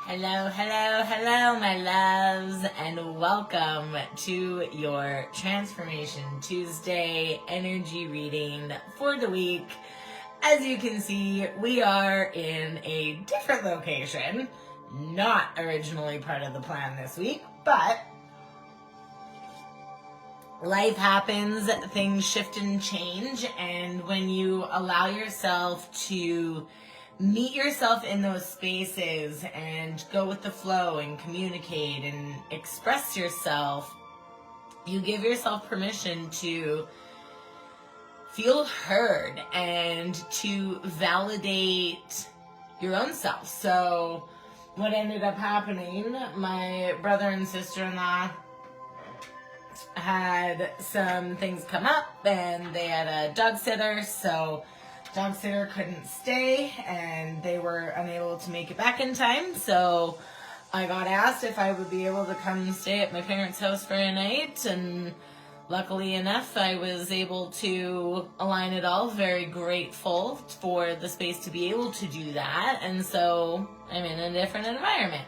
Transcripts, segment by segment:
Hello, hello, hello, my loves, and welcome to your Transformation Tuesday energy reading for the week. As you can see, we are in a different location, not originally part of the plan this week, but life happens, things shift and change, and when you allow yourself to meet yourself in those spaces and go with the flow and communicate and express yourself, you give yourself permission to feel heard and to validate your own self. So what ended up happening, my brother and sister-in-law had some things come up and they had a dog sitter, so dog sitter couldn't stay and they were unable to make it back in time. So I got asked if I would be able to come stay at my parents' house for a night, and luckily enough I was able to align it all. Very grateful for the space to be able to do that, and so I'm in a different environment.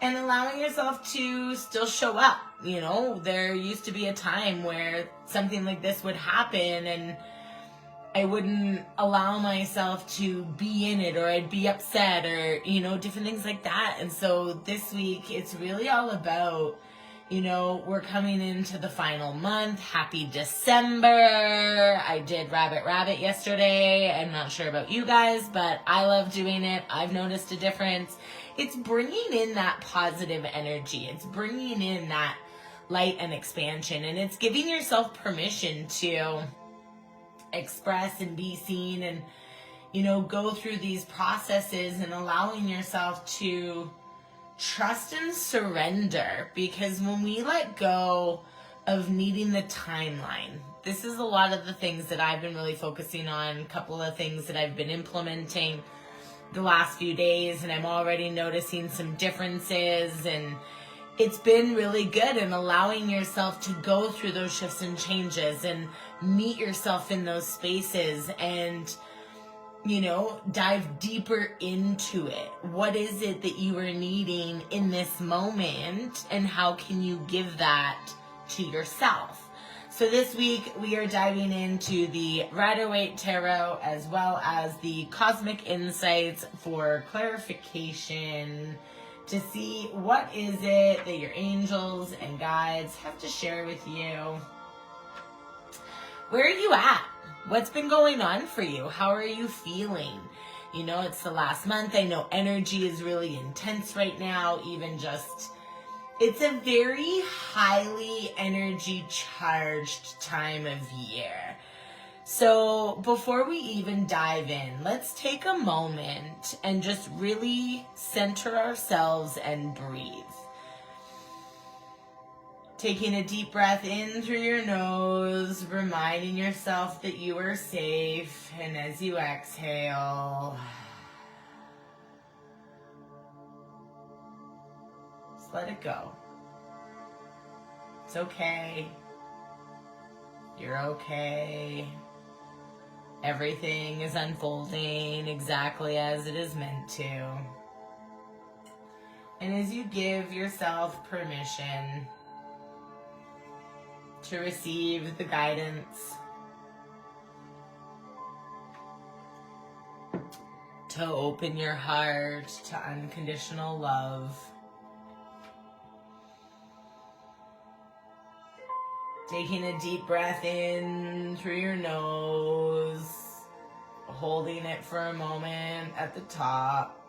And allowing yourself to still show up. You know, there used to be a time where something like this would happen and I wouldn't allow myself to be in it, or I'd be upset, or, you know, different things like that. And so this week, it's really all about, you know, we're coming into the final month. Happy December. I did Rabbit yesterday. I'm not sure about you guys, but I love doing it. I've noticed a difference. It's bringing in that positive energy. It's bringing in that light and expansion, and it's giving yourself permission to express and be seen and, you know, go through these processes, and allowing yourself to trust and surrender. Because when we let go of needing the timeline, this is a lot of the things that I've been really focusing on, a couple of things that I've been implementing the last few days, and I'm already noticing some differences, and it's been really good. And allowing yourself to go through those shifts and changes and meet yourself in those spaces and, you know, dive deeper into it. What is it that you are needing in this moment, and how can you give that to yourself? So this week we are diving into the Rider-Waite Tarot as well as the Cosmic Insights for clarification, to see what is it that your angels and guides have to share with you. Where are you at? What's been going on for you? How are you feeling? You know, it's the last month. I know energy is really intense right now. Even just, it's a very highly energy charged time of year. So before we even dive in, let's take a moment and just really center ourselves and breathe. Taking a deep breath in through your nose, reminding yourself that you are safe. And as you exhale, just let it go. It's okay. You're okay. Everything is unfolding exactly as it is meant to. And as you give yourself permission to receive the guidance, to open your heart to unconditional love, taking a deep breath in through your nose, holding it for a moment at the top,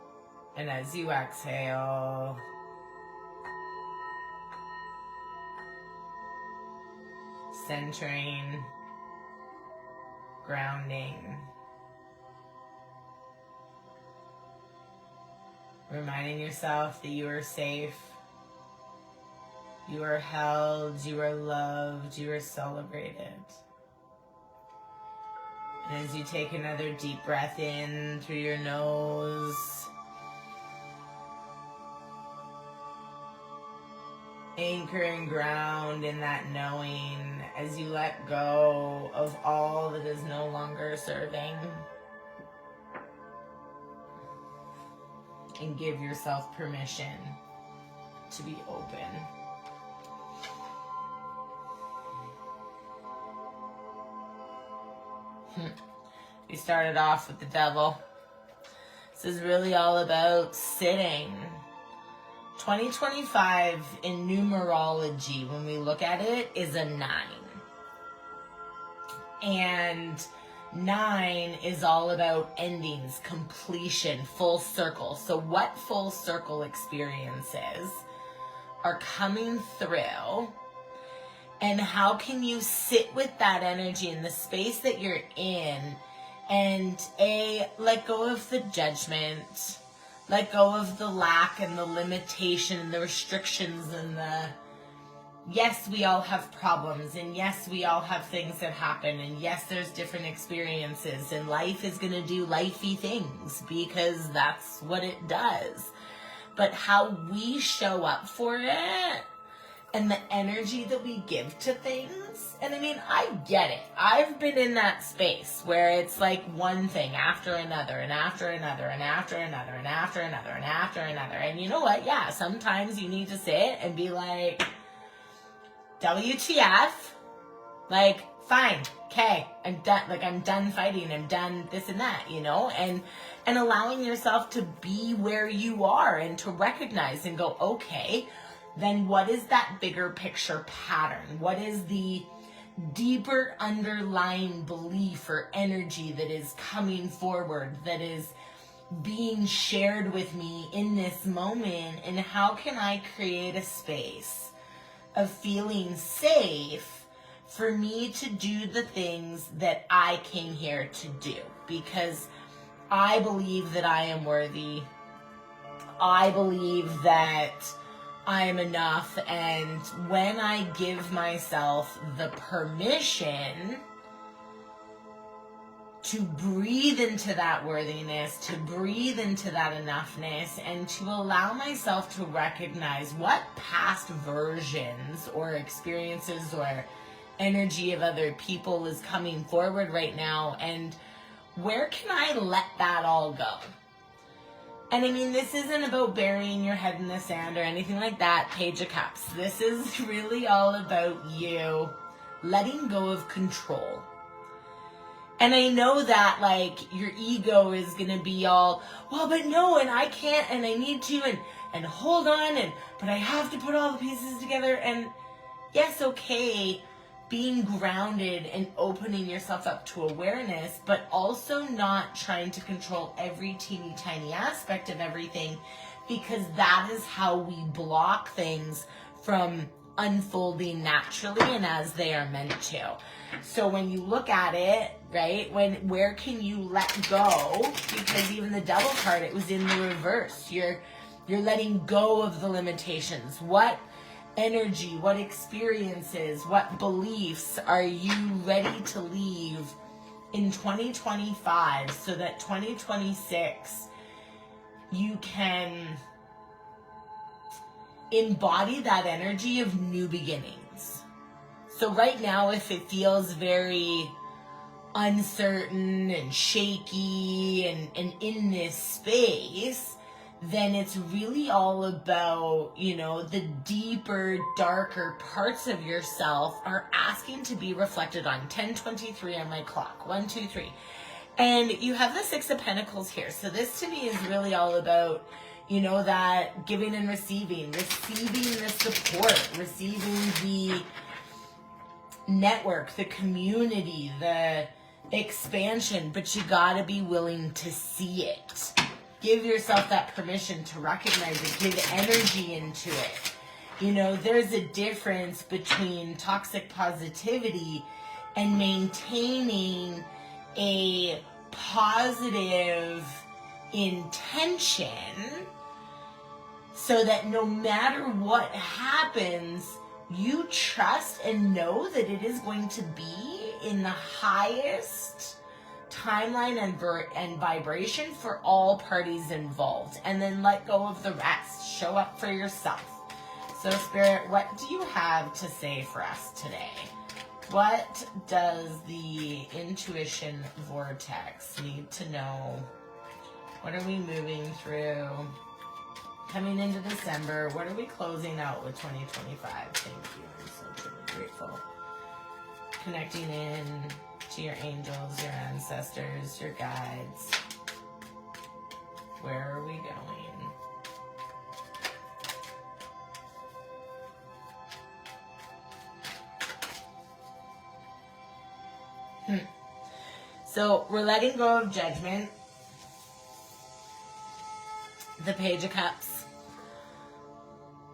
and as you exhale, centering, grounding, reminding yourself that you are safe. You are held, you are loved, you are celebrated. And as you take another deep breath in through your nose, anchor and ground in that knowing as you let go of all that is no longer serving. and give yourself permission to be open. We started off with the devil. This is really all about sitting. 2025 in numerology, when we look at it, is a 9. And 9 is all about endings, completion, full circle. So what full circle experiences are coming through, and how can you sit with that energy in the space that you're in and let go of the judgment, let go of the lack and the limitation and the restrictions and the, yes, we all have problems, and yes, we all have things that happen, and yes, there's different experiences, and life is going to do lifey things because that's what it does. But how we show up for it and the energy that we give to things, and I mean, I get it. I've been in that space where it's like one thing after another, and after another, and after another, and after another, and after another. And you know what? Yeah, sometimes you need to sit and be like, WTF? Like, fine, okay, I'm done. Like, I'm done fighting. I'm done this and that, you know? And allowing yourself to be where you are and to recognize and go, okay, then what is that bigger picture pattern? What is the deeper underlying belief or energy that is coming forward, that is being shared with me in this moment? And how can I create a space of feeling safe for me to do the things that I came here to do? Because I believe that I am worthy. I believe that I am enough, and when I give myself the permission to breathe into that worthiness, to breathe into that enoughness, and to allow myself to recognize what past versions or experiences or energy of other people is coming forward right now, and where can I let that all go? And I mean, this isn't about burying your head in the sand or anything like that, Page of Cups. This is really all about you letting go of control. And I know that, like, your ego is going to be all, well, but no, and I can't, and I need to, and hold on, but I have to put all the pieces together. And yes, okay, being grounded and opening yourself up to awareness, but also not trying to control every teeny tiny aspect of everything, because that is how we block things from unfolding naturally and as they are meant to. So when you look at it, right, where can you let go? Because even the Devil card, it was in the reverse. You're letting go of the limitations. What energy, what experiences, what beliefs are you ready to leave in 2025 so that 2026 you can embody that energy of new beginnings? So right now, if it feels very uncertain and shaky and in this space, then it's really all about, you know, the deeper, darker parts of yourself are asking to be reflected on. 10:23 on my clock. 1, 2, 3. And you have the 6 of Pentacles here. So this to me is really all about, you know, that giving and receiving the support, receiving the network, the community, the expansion, but you gotta be willing to see it. Give yourself that permission to recognize it, give energy into it. You know, there's a difference between toxic positivity and maintaining a positive intention so that no matter what happens, you trust and know that it is going to be in the highest timeline and vibration for all parties involved. And then let go of the rest. Show up for yourself. So Spirit, what do you have to say for us today? What does the intuition vortex need to know? What are we moving through? coming into December. What are we closing out with 2025? Thank you. I'm so truly grateful. Connecting in to your angels, your ancestors, your guides. Where are we going? So we're letting go of judgment. The Page of Cups.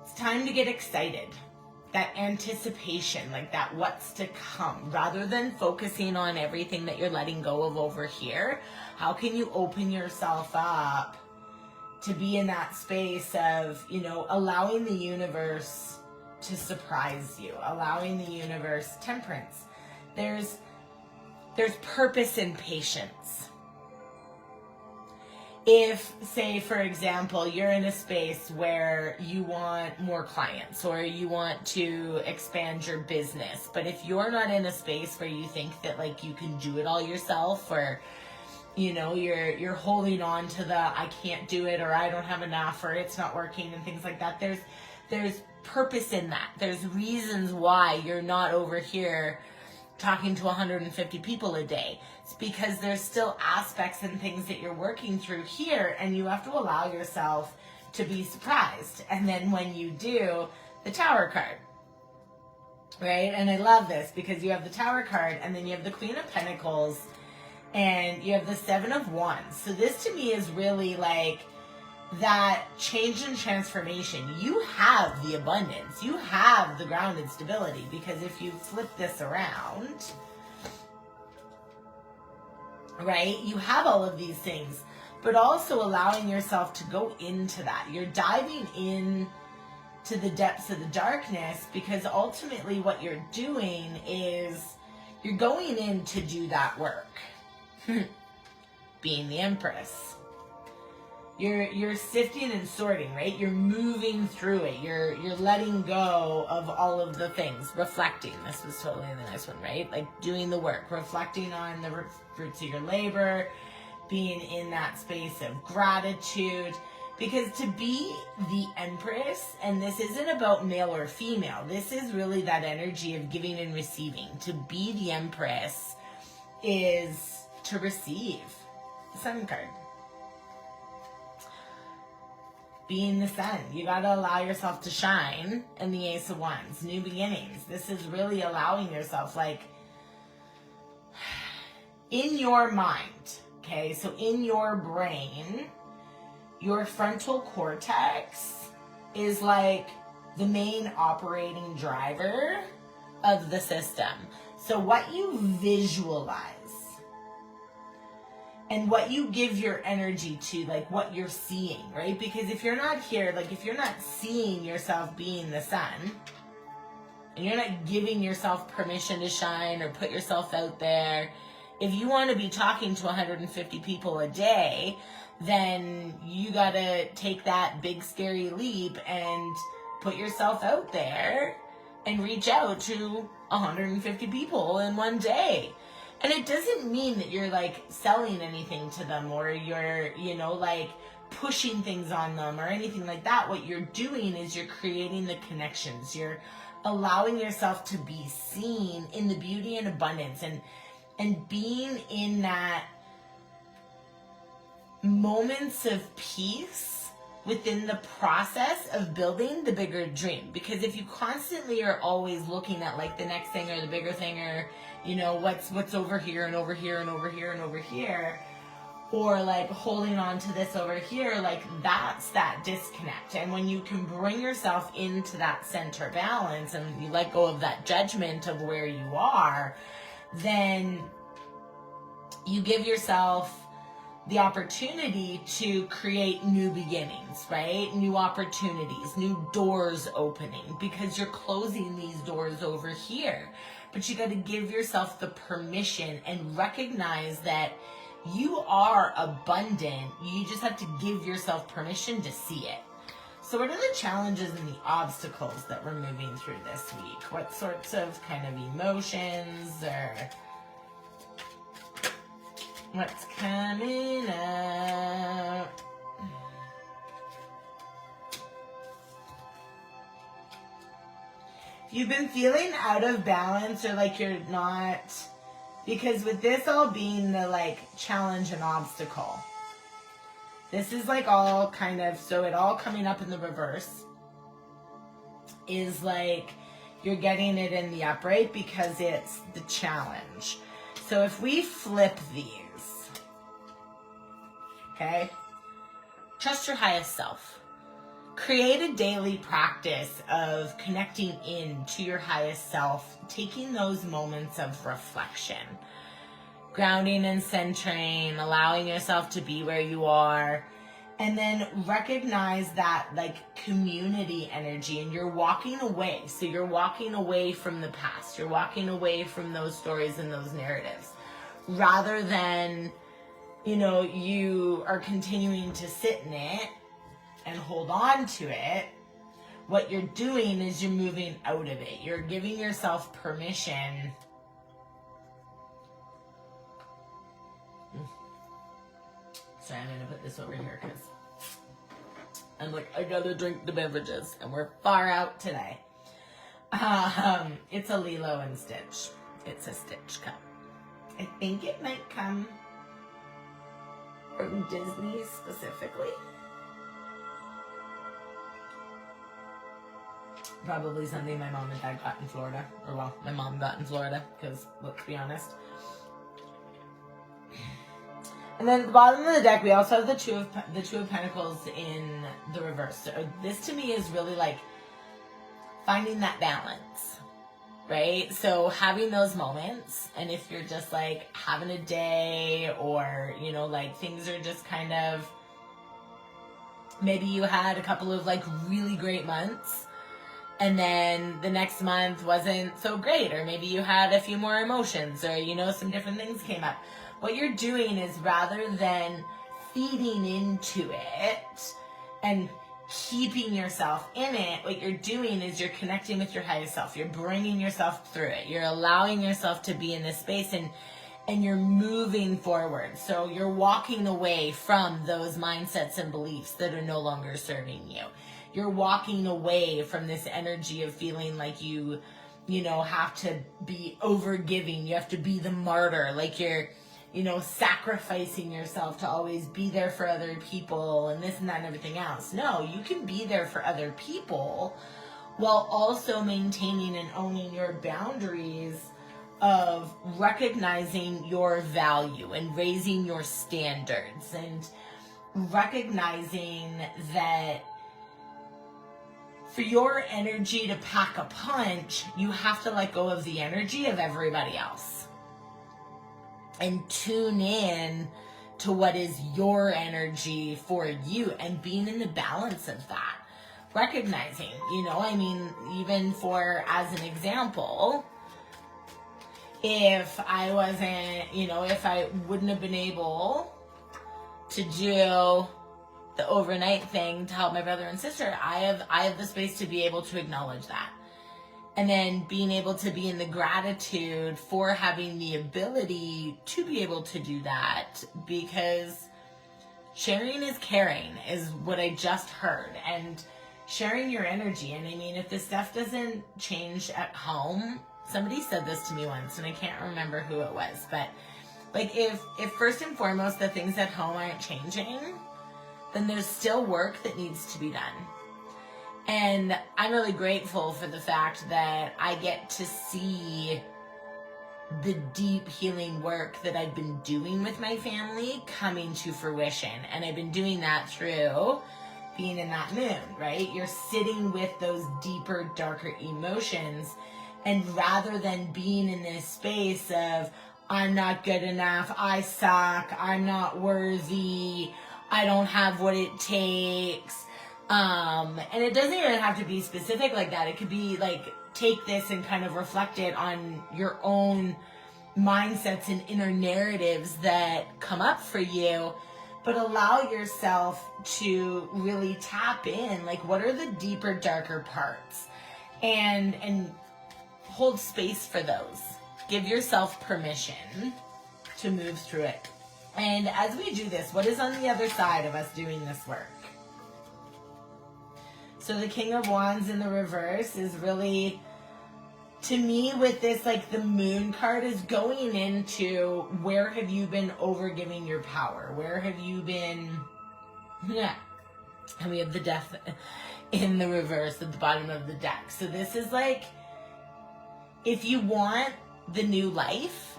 It's time to get excited. That anticipation, like that what's to come, rather than focusing on everything that you're letting go of over here. How can you open yourself up to be in that space of, you know, allowing the universe to surprise you, allowing the universe temperance. There's purpose in patience. If, say, for example, you're in a space where you want more clients or you want to expand your business, but if you're not in a space where you think that like you can do it all yourself, or you know, you're holding on to the I can't do it, or I don't have enough, or it's not working and things like that, there's purpose in that. There's reasons why you're not over here talking to 150 people a day. It's because there's still aspects and things that you're working through here, and you have to allow yourself to be surprised. And then when you do, the Tower card, right? And I love this because you have the Tower card, and then you have the Queen of Pentacles, and you have the Seven of Wands. So this to me is really like that change and transformation. You have the abundance. You have the grounded stability, because if you flip this around, right, you have all of these things, but also allowing yourself to go into that. You're diving in to the depths of the darkness, because ultimately what you're doing is you're going in to do that work. Being the Empress. You're sifting and sorting, right? You're moving through it. You're letting go of all of the things. Reflecting. This was totally the next one, right? Like doing the work. Reflecting on the fruits of your labor. Being in that space of gratitude. Because to be the Empress, and this isn't about male or female. This is really that energy of giving and receiving. To be the Empress is to receive. The Sun card. Being the sun, you got to allow yourself to shine. And the Ace of Wands, new beginnings. This is really allowing yourself, like, in your mind, okay, so in your brain, your frontal cortex is like the main operating driver of the system. So what you visualize and what you give your energy to, like what you're seeing, right? Because if you're not here, like if you're not seeing yourself being the sun, and you're not giving yourself permission to shine or put yourself out there, if you want to be talking to 150 people a day, then you got to take that big scary leap and put yourself out there and reach out to 150 people in one day. And it doesn't mean that you're like selling anything to them, or you're, you know, like pushing things on them or anything like that. What you're doing is you're creating the connections. You're allowing yourself to be seen in the beauty and abundance, and being in that moments of peace within the process of building the bigger dream. Because if you constantly are always looking at like the next thing or the bigger thing, or you know what's over here and over here and over here and over here, or like holding on to this over here, like that's that disconnect. And when you can bring yourself into that center balance and you let go of that judgment of where you are, then you give yourself the opportunity to create new beginnings, right? New opportunities, new doors opening, because you're closing these doors over here. But you got to give yourself the permission and recognize that you are abundant. You just have to give yourself permission to see it. So what are the challenges and the obstacles that we're moving through this week? What sorts of kind of emotions, or what's coming up? you've been feeling out of balance or like you're not, because with this all being the like challenge and obstacle, this is like all kind of, so it all coming up in the reverse is like you're getting it in the upright because it's the challenge. So if we flip these, okay, trust your highest self. Create a daily practice of connecting in to your highest self, taking those moments of reflection, grounding and centering, allowing yourself to be where you are, and then recognize that like community energy, and you're walking away. So you're walking away from the past. You're walking away from those stories and those narratives rather than, you know, you are continuing to sit in it and hold on to it. What you're doing is you're moving out of it. You're giving yourself permission Sorry, I'm gonna put this over here because I'm like, I gotta drink the beverages and we're far out today. It's a Lilo and Stitch. It's a Stitch cup. I think it might come from Disney specifically. Probably something my mom and dad got in Florida. Or well, my mom got in Florida, because let's be honest. And then at the bottom of the deck, we also have the Two of Pentacles in the reverse. So this to me is really like finding that balance, right? So having those moments, and if you're just like having a day, or, you know, like things are just kind of, maybe you had a couple of like really great months, and then the next month wasn't so great, or maybe you had a few more emotions, or, you know, some different things came up. What you're doing is, rather than feeding into it and keeping yourself in it, what you're doing is you're connecting with your highest self. You're bringing yourself through it. You're allowing yourself to be in this space, and you're moving forward. So you're walking away from those mindsets and beliefs that are no longer serving you. You're walking away from this energy of feeling like you know, have to be overgiving. You have to be the martyr. Like you're, you know, sacrificing yourself to always be there for other people and this and that and everything else. No, you can be there for other people while also maintaining and owning your boundaries of recognizing your value and raising your standards, and recognizing that for your energy to pack a punch, you have to let go of the energy of everybody else and tune in to what is your energy for you, and being in the balance of that. Recognizing, you know, I mean, even for, as an example, if I wasn't, you know, if I wouldn't have been able to do the overnight thing to help my brother and sister, I have the space to be able to acknowledge that. And then being able to be in the gratitude for having the ability to be able to do that, because sharing is caring, is what I just heard. And sharing your energy. And I mean, if this stuff doesn't change at home, somebody said this to me once, and I can't remember who it was, but like if first and foremost the things at home aren't changing, then there's still work that needs to be done. And I'm really grateful for the fact that I get to see the deep healing work that I've been doing with my family coming to fruition. And I've been doing that through being in that moon, right? You're sitting with those deeper, darker emotions. And rather than being in this space of, I'm not good enough, I suck, I'm not worthy, I don't have what it takes. And it doesn't even have to be specific like that. It could be like, take this and kind of reflect it on your own mindsets and inner narratives that come up for you, but allow yourself to really tap in, like, what are the deeper, darker parts, and hold space for those. Give yourself permission to move through it. And as we do this, what is on the other side of us doing this work? So the King of Wands in the reverse is really to me with this, like the moon card is going into where have you been overgiving your power? Where have you been, yeah. And we have the death in the reverse at the bottom of the deck. So this is like, if you want the new life,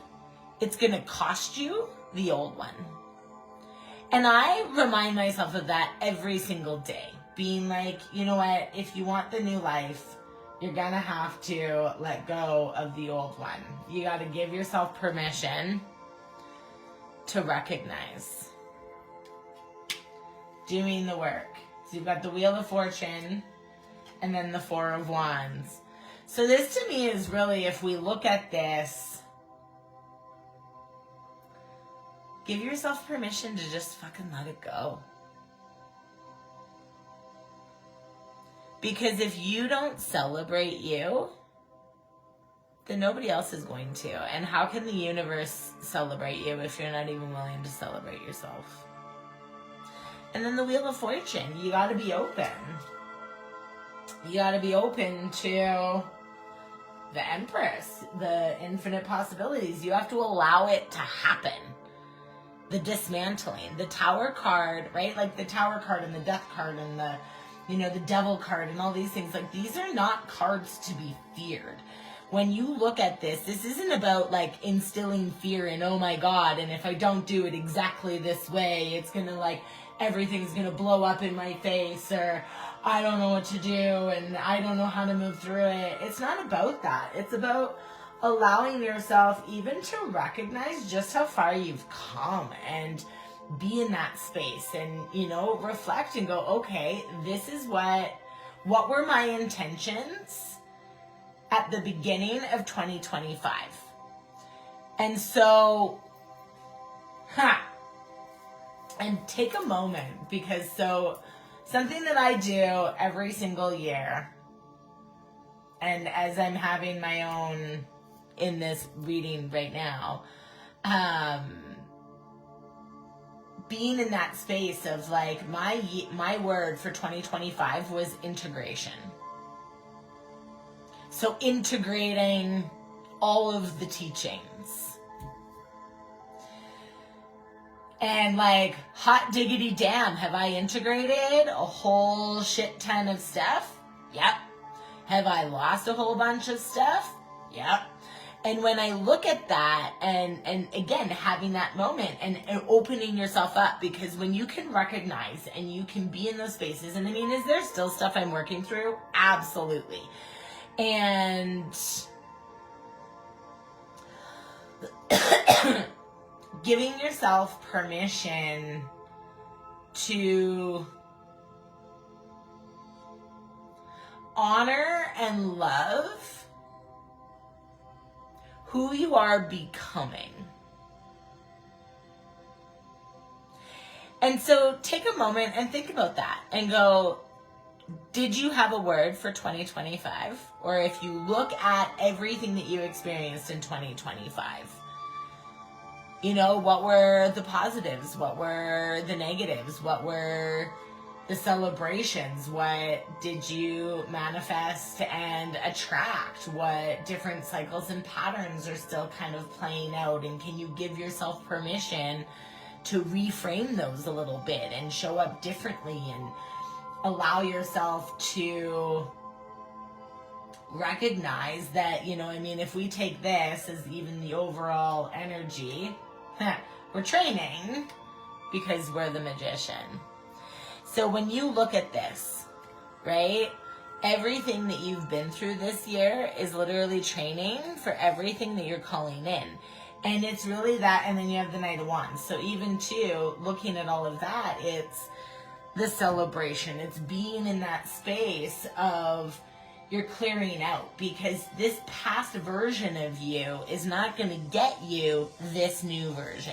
it's going to cost you the old one. And I remind myself of that every single day. Being like, you know what, if you want the new life, you're going to have to let go of the old one. You got to give yourself permission to recognize doing the work. So you've got the Wheel of Fortune and then the Four of Wands. So this to me is really, if we look at this, give yourself permission to just fucking let it go. Because if you don't celebrate you, then nobody else is going to. And how can the universe celebrate you if you're not even willing to celebrate yourself? And then the Wheel of Fortune, you got to be open. You got to be open to the Empress, the infinite possibilities. You have to allow it to happen. The dismantling, the Tower card, right? Like the Tower card and the Death card and the, you know, the Devil card and all these things. Like, these are not cards to be feared. When you look at this isn't about like instilling fear in, oh my God, and if I don't do it exactly this way, it's gonna like, everything's gonna blow up in my face, or I don't know what to do and I don't know how to move through it. It's not about that. It's about allowing yourself even to recognize just how far you've come and be in that space and, you know, reflect and go, okay, this is what were my intentions at the beginning of 2025? And so, and take a moment, because so something that I do every single year, and as I'm having my own in this reading right now, being in that space of like, my word for 2025 was integration. So integrating all of the teachings. And like, hot diggity damn, have I integrated a whole shit ton of stuff? Yep. Have I lost a whole bunch of stuff? Yep. And when I look at that, and again, having that moment and opening yourself up, because when you can recognize and you can be in those spaces, and I mean, is there still stuff I'm working through? Absolutely. And giving yourself permission to honor and love who you are becoming. And so take a moment and think about that and go, did you have a word for 2025? Or if you look at everything that you experienced in 2025, you know, what were the positives? What were the negatives? What were the celebrations? What did you manifest and attract? What different cycles and patterns are still kind of playing out? And can you give yourself permission to reframe those a little bit and show up differently and allow yourself to recognize that, you know, I mean, if we take this as even the overall energy, we're training because we're the magician. So when you look at this, right, everything that you've been through this year is literally training for everything that you're calling in. And it's really that, and then you have the Knight of Wands. So even too, looking at all of that, it's the celebration. It's being in that space of you're clearing out, because this past version of you is not going to get you this new version.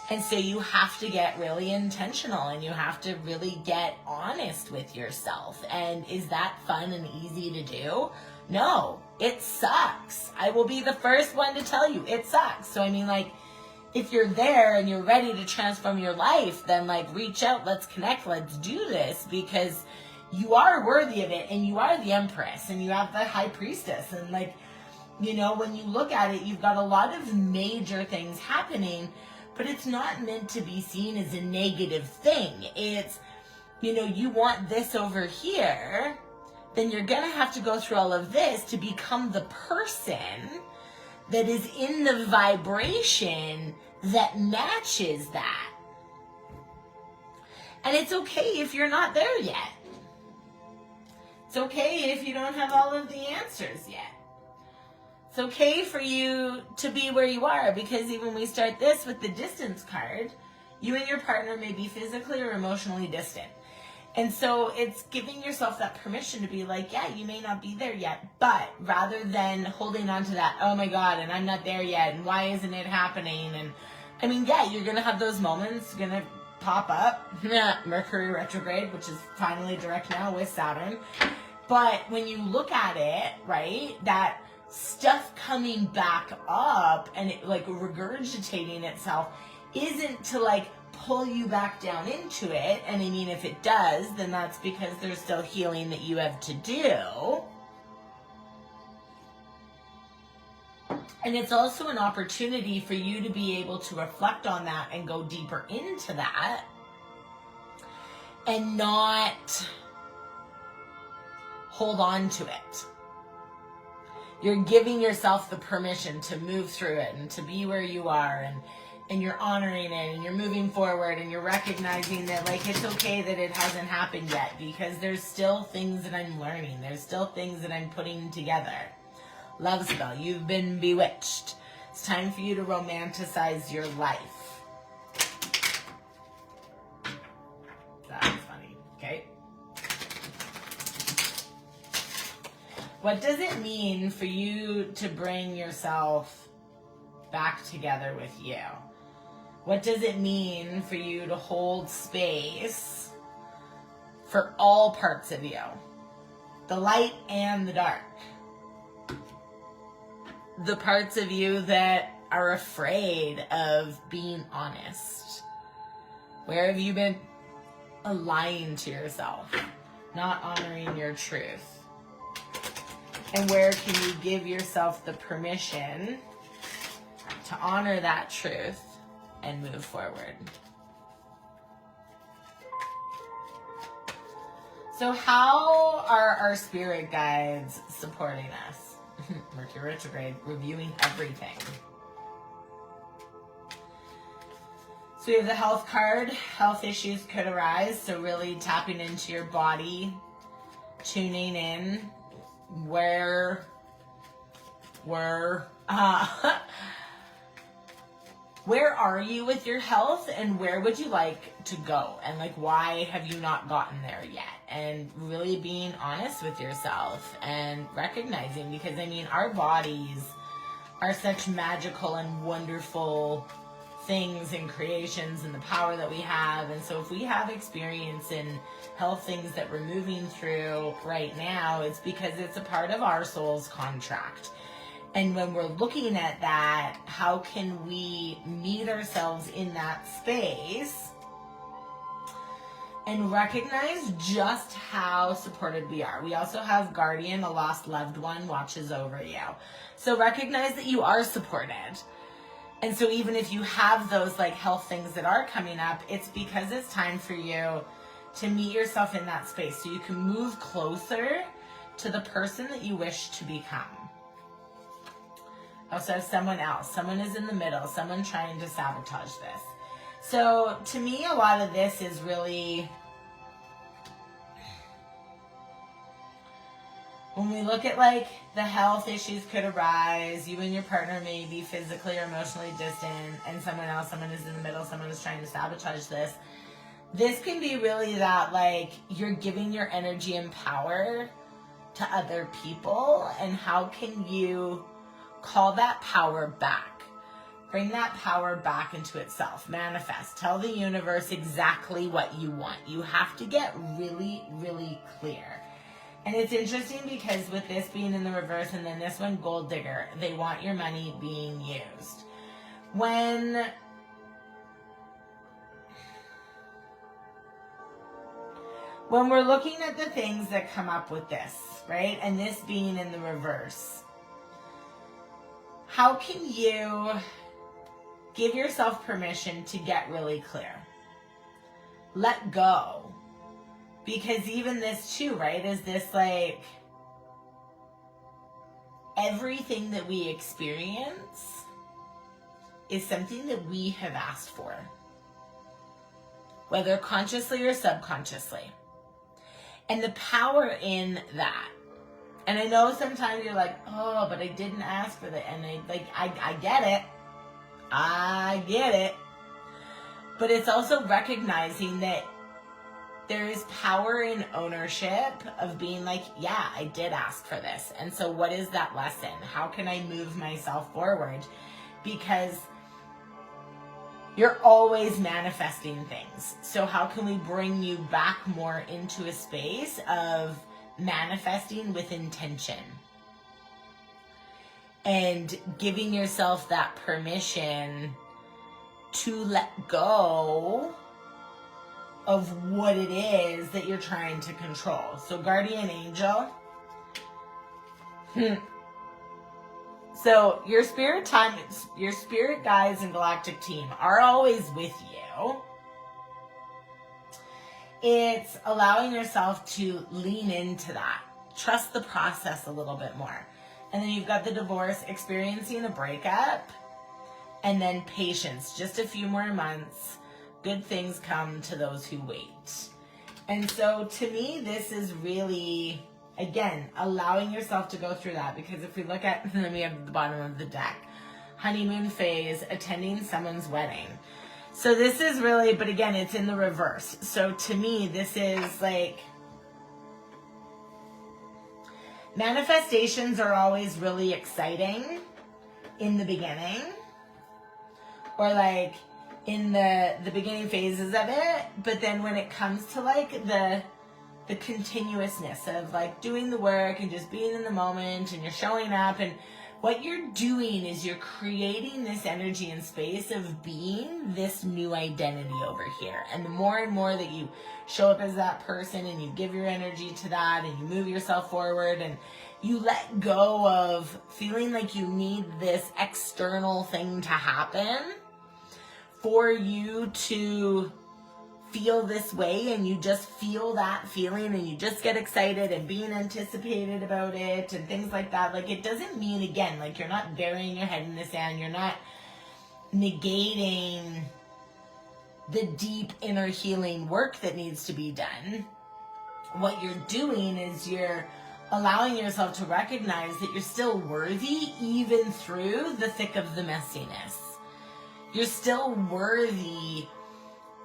And so you have to get really intentional and you have to really get honest with yourself. And is that fun and easy to do? No, it sucks. I will be the first one to tell you it sucks. So I mean, like, if you're there and you're ready to transform your life, then like reach out, let's connect, let's do this, because you are worthy of it and you are the Empress and you have the High Priestess, and like You know, when you look at it, you've got a lot of major things happening, but it's not meant to be seen as a negative thing. It's, you know, you want this over here, then you're going to have to go through all of this to become the person that is in the vibration that matches that. And it's okay if you're not there yet. It's okay if you don't have all of the answers yet. It's okay for you to be where you are, because even when we start this with the distance card, you and your partner may be physically or emotionally distant. And so it's giving yourself that permission to be like, yeah, you may not be there yet, but rather than holding on to that, oh my God, and I'm not there yet, and why isn't it happening? And I mean, yeah, you're going to have those moments, going to pop up. Mercury retrograde, which is finally direct now with Saturn. But when you look at it, right, that stuff coming back up and it like regurgitating itself isn't to like pull you back down into it. And I mean, if it does, then that's because there's still healing that you have to do. And it's also an opportunity for you to be able to reflect on that and go deeper into that and not hold on to it. You're giving yourself the permission to move through it and to be where you are, and you're honoring it, and you're moving forward, and you're recognizing that like it's okay that it hasn't happened yet, because there's still things that I'm learning. There's still things that I'm putting together. Love spell, you've been bewitched. It's time for you to romanticize your life. That's funny, okay? What does it mean for you to bring yourself back together with you? What does it mean for you to hold space for all parts of you? The light and the dark. The parts of you that are afraid of being honest. Where have you been lying to yourself? Not honoring your truth? And where can you give yourself the permission to honor that truth and move forward? So how are our spirit guides supporting us? Mercury retrograde, reviewing everything. So we have the health card. Health issues could arise. So really tapping into your body, tuning in. Where are you with your health, and where would you like to go, and like why have you not gotten there yet? And really being honest with yourself and recognizing, because I mean our bodies are such magical and wonderful things and creations and the power that we have. And so if we have experience in health things that we're moving through right now, it's because it's a part of our soul's contract. And when we're looking at that, how can we meet ourselves in that space and recognize just how supported we are? We also have guardian, a lost loved one, watches over you. So recognize that you are supported. And so even if you have those like health things that are coming up, it's because it's time for you to meet yourself in that space so you can move closer to the person that you wish to become. Also have someone else. Someone is in the middle. Someone trying to sabotage this. So to me, a lot of this is really, when we look at like the health issues could arise, you and your partner may be physically or emotionally distant, and someone else, someone is in the middle, someone is trying to sabotage this. This can be really that like you're giving your energy and power to other people, and how can you call that power back? Bring that power back into itself. Manifest. Tell the universe exactly what you want. You have to get really, really clear. And it's interesting because with this being in the reverse and then this one, gold digger, they want your money being used. When we're looking at the things that come up with this, right? And this being in the reverse, how can you give yourself permission to get really clear? Let go. Because even this too, right, is this like everything that we experience is something that we have asked for, whether consciously or subconsciously. And the power in that. And I know sometimes you're like, oh, but I didn't ask for that. And I get it. I get it. But it's also recognizing that there is power in ownership of being like, yeah, I did ask for this. And so what is that lesson? How can I move myself forward? Because you're always manifesting things. So how can we bring you back more into a space of manifesting with intention? And giving yourself that permission to let go of what it is that you're trying to control. So guardian angel. So your spirit guides and galactic team are always with you. It's allowing yourself to lean into that. Trust the process a little bit more. And then you've got the divorce, experiencing a breakup, and then patience. Just a few more months. Good things come to those who wait. And so to me, this is really, again, allowing yourself to go through that. Because if we look at, then we have the bottom of the deck, honeymoon phase, attending someone's wedding. So this is really, but again, it's in the reverse. So to me, this is like, manifestations are always really exciting in the beginning, or like in the beginning phases of it. But then when it comes to like the continuousness of like doing the work and just being in the moment, and you're showing up, and what you're doing is you're creating this energy and space of being this new identity over here. And the more and more that you show up as that person, and you give your energy to that, and you move yourself forward, and you let go of feeling like you need this external thing to happen for you to feel this way, and you just feel that feeling, and you just get excited and being anticipated about it and things like that. Like, it doesn't mean, again, like you're not burying your head in the sand, you're not negating the deep inner healing work that needs to be done. What you're doing is you're allowing yourself to recognize that you're still worthy even through the thick of the messiness. You're still worthy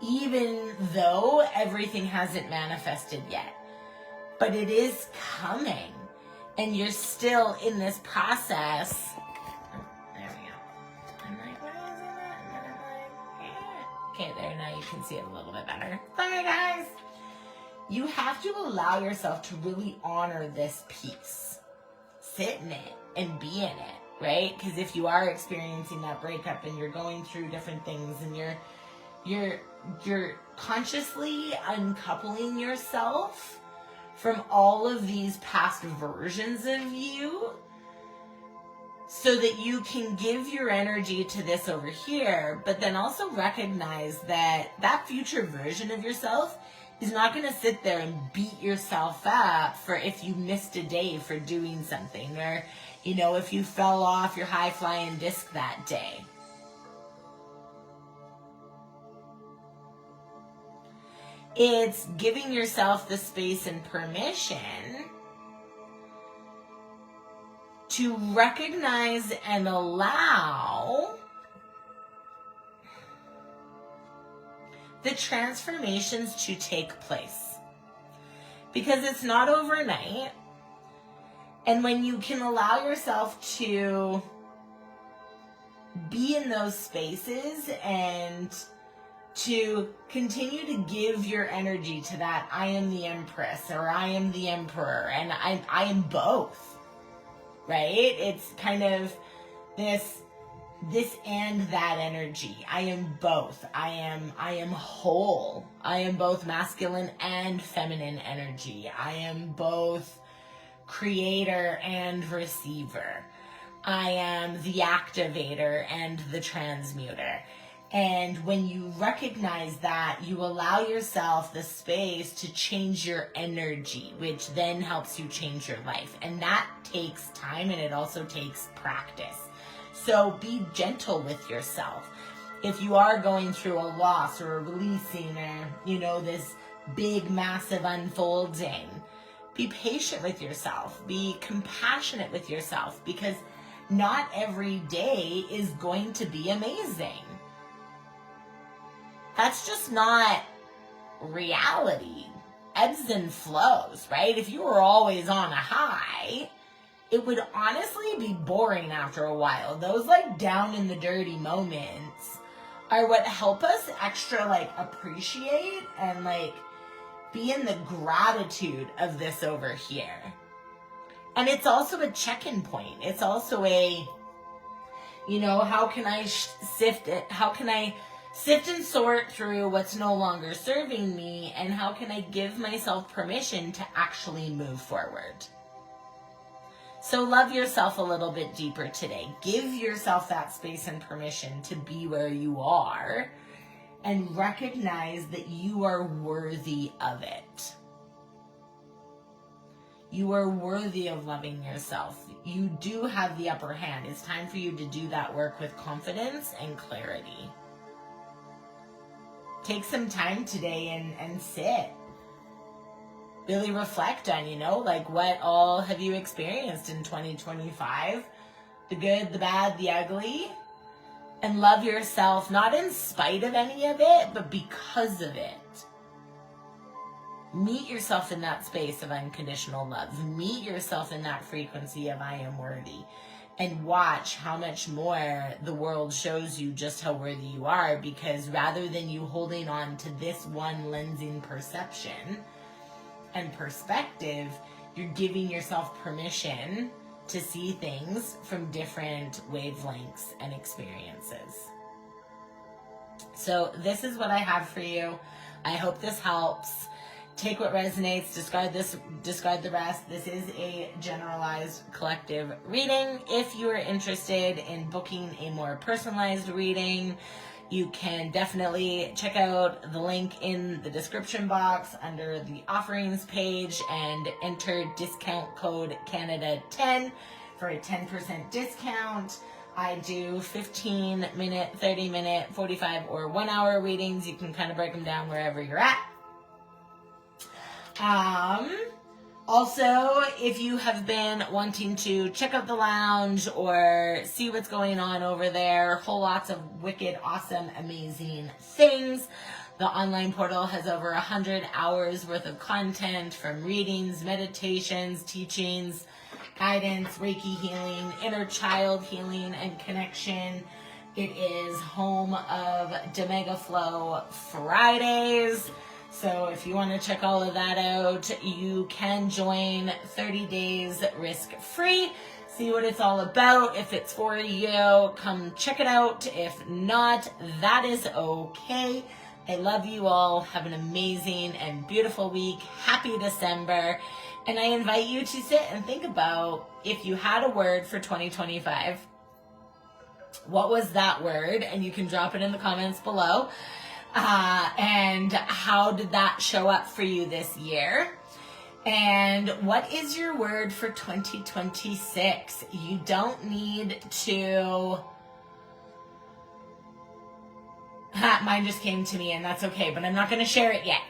even though everything hasn't manifested yet. But it is coming. And you're still in this process. Oh, there we go. I'm like, what is it? And then I'm like, yeah. Okay, there, now you can see it a little bit better. Sorry, guys. You have to allow yourself to really honor this piece. Sit in it and be in it, right? Because if you are experiencing that breakup and you're going through different things, and you're consciously uncoupling yourself from all of these past versions of you, so that you can give your energy to this over here, but then also recognize that that future version of yourself is not going to sit there and beat yourself up for if you missed a day for doing something, or, you know, if you fell off your high flying disc that day. It's giving yourself the space and permission to recognize and allow the transformations to take place. Because it's not overnight. And when you can allow yourself to be in those spaces and to continue to give your energy to that, I am the Empress, or I am the Emperor, and I am both, right? It's kind of this and that energy. I am both. I am whole. I am both masculine and feminine energy. I am both creator and receiver, I am the activator and the transmuter. And when you recognize that, you allow yourself the space to change your energy, which then helps you change your life. And that takes time, and it also takes practice. So be gentle with yourself. If you are going through a loss or a releasing or, this big, massive unfolding, be patient with yourself. Be compassionate with yourself, because not every day is going to be amazing. That's just not reality. Ebbs and flows, right? If you were always on a high, it would honestly be boring after a while. Those down in the dirty moments are what help us extra appreciate and be in the gratitude of this over here. And it's also a check-in point. It's also a, how can I sift it? How can I sift and sort through what's no longer serving me? And how can I give myself permission to actually move forward? So love yourself a little bit deeper today. Give yourself that space and permission to be where you are, and recognize that you are worthy of it. You are worthy of loving yourself. You do have the upper hand. It's time for you to do that work with confidence and clarity. Take some time today and sit. Really reflect on, what all have you experienced in 2025? The good, the bad, the ugly. And love yourself, not in spite of any of it, but because of it. Meet yourself in that space of unconditional love. Meet yourself in that frequency of I am worthy. And watch how much more the world shows you just how worthy you are, because rather than you holding on to this one lensing perception and perspective, you're giving yourself permission to see things from different wavelengths and experiences. So this is what I have for you. I hope this helps. Take what resonates, discard the rest. This is a generalized collective reading. If you are interested in booking a more personalized reading, you can definitely check out the link in the description box under the offerings page and enter discount code Canada10 for a 10% discount. I do 15-minute, 30-minute, 45 or 1 hour readings. You can kind of break them down wherever you're at. Also, if you have been wanting to check out the lounge or see what's going on over there, whole lots of wicked, awesome, amazing things. The online portal has over 100 hours worth of content, from readings, meditations, teachings, guidance, Reiki healing, inner child healing and connection. It is home of Demega Flow Fridays. So if you want to check all of that out, you can join 30 days risk-free. See what it's all about. If it's for you, come check it out. If not, that is okay. I love you all. Have an amazing and beautiful week. Happy December. And I invite you to sit and think about, if you had a word for 2025, what was that word? And you can drop it in the comments below. And how did that show up for you this year? And what is your word for 2026? You don't need to... Mine just came to me, and that's okay, but I'm not going to share it yet.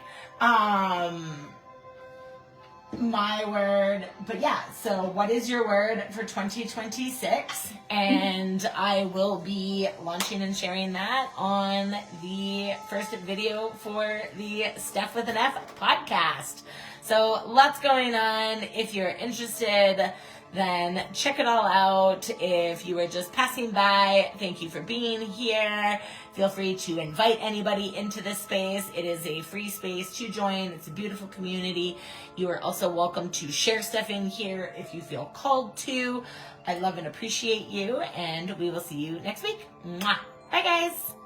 My word, but yeah, so what is your word for 2026? And I will be launching and sharing that on the first video for the Steph with an F podcast. So lots going on. If you're interested, then check it all out. If you were just passing by, thank you for being here. Feel free to invite anybody into this space. It is a free space to join. It's a beautiful community. You are also welcome to share stuff in here if you feel called to. I love and appreciate you, and we will see you next week. Mwah. Bye, guys.